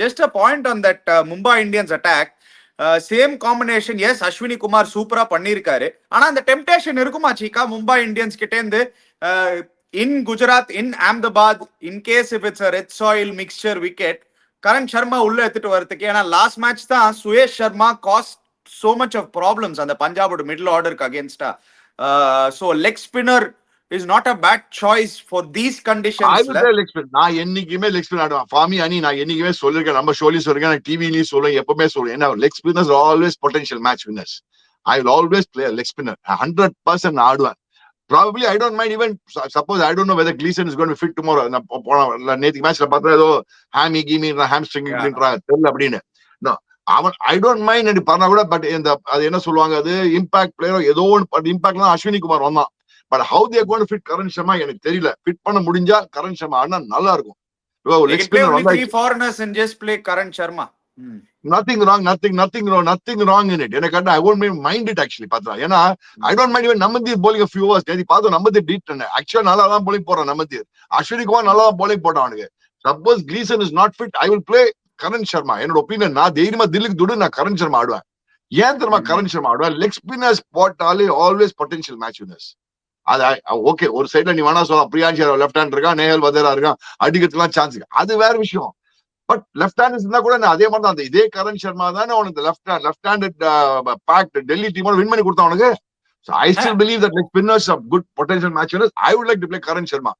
just a point on that Mumbai Indians attack. Same combination. Yes, Ashwani Kumar சூப்பரா பண்ணிருக்காரு. ஆனா அந்த டெம்டேஷன் இருக்குமா சீக்கா மும்பை இந்தியன்ஸ் கிட்டே இருந்து in Gujarat, in Ahmedabad, in case if it's red soil mixture wicket, Karan Sharma உள்ள எடுத்துட்டு வரதுக்கு? ஏன்னா லாஸ்ட் மேட்ச் தான் Suyesh Sharma cost so much of problems அந்த பஞ்சாபோட மிடில் ஆர்டருக்கு அகேன்ஸ்டா. So leg spinner is not a bad choice for these conditions. I will say leg spin. நான் என்னைக்குமே leg spin ஆடுவேன். ஃபாமி அணி நான் என்னைக்குமே சொல்லிருக்கேன், நம்ம ஷோலையும் சொல்லிருக்கேன், நான் டிவிலையும் சொல்லுவேன், எப்பவுமே சொல்லுவேன். ஏன்னா leg spinners are always potential match winners. I will always play a leg spinner. 100% நான் ஆடுவேன். Probably I don't mind, even suppose I don't know whether Gleason is going to be fit tomorrow. நான் நேத்து மேட்ச்ல பார்த்தா ஏதோ ஹாமி கீமி hamstring தெரியல அப்படின்னு. அவன் ஐ டோன்ட் மைண்ட் என்று பண்ணா கூட, பட் இந்த அது என்ன சொல்லுவாங்க, அது இம்பாக்ட் பிளேயர் ஏதோ ஒன்று இம்பாக்ட் தான் அஸ்வினி குமார் வந்தான். But how they going to fit Karan Sharma எனக்கு தெரியல. ஃபிட் பண்ண முடிஞ்சா கரண் சர்மா ஆனா நல்லா இருக்கும். Nothing wrong in it. எனக்கு I won't mind it actually. பாத்தா ஏன்னா I don't mind even Namandir bowling a few overs. நேதி பார்த்தோம் Namandir டீட் ஆக்சுவலா நல்லா தான் bowling போறான் Namandir. அஸ்வினி குமார் நல்லா தான் bowling போட்டான் அவனுக்கு. Suppose Gleason is not fit, I will play Karan Sharma. என்னோட ஒப்பீனியன், நான் தைரியமா தில்லிக்கு துடு நான் கரண் சர்மா ஆடுவேன். ஏன் தெரியுமா கரண் சர்மா ஆடுவேன்? லெக் ஸ்பின்னர்ஸ் போட்டாலே ஆல்வேஸ் பொட்டன்ஷியல் மேட்ச் வின்னர்ஸ். அது ஓகே, ஒரு சைட்ல நீ வேணா சொல்லலாம், பிரியான்சி லெஃப்ட் ஹேண்ட் இருக்கான், நேஹல் வதேரா இருக்கான், அடிக்கிறதுலாம் சான்ஸ் இருக்கு, அது வேற விஷயம். பட் லெஃப்ட் ஹேண்ட் இருந்தா கூட அதே மாதிரி தான் இதே கரண் சர்மா தானே உனக்கு லெஃப்ட் ஹேண்டட் பேக்ட் டெல்லி டீமோட வின் பண்ணி கொடுத்தான் உனக்கு. So I still believe that leg spinners are good potential match winners. I would like to play Karan Sharma.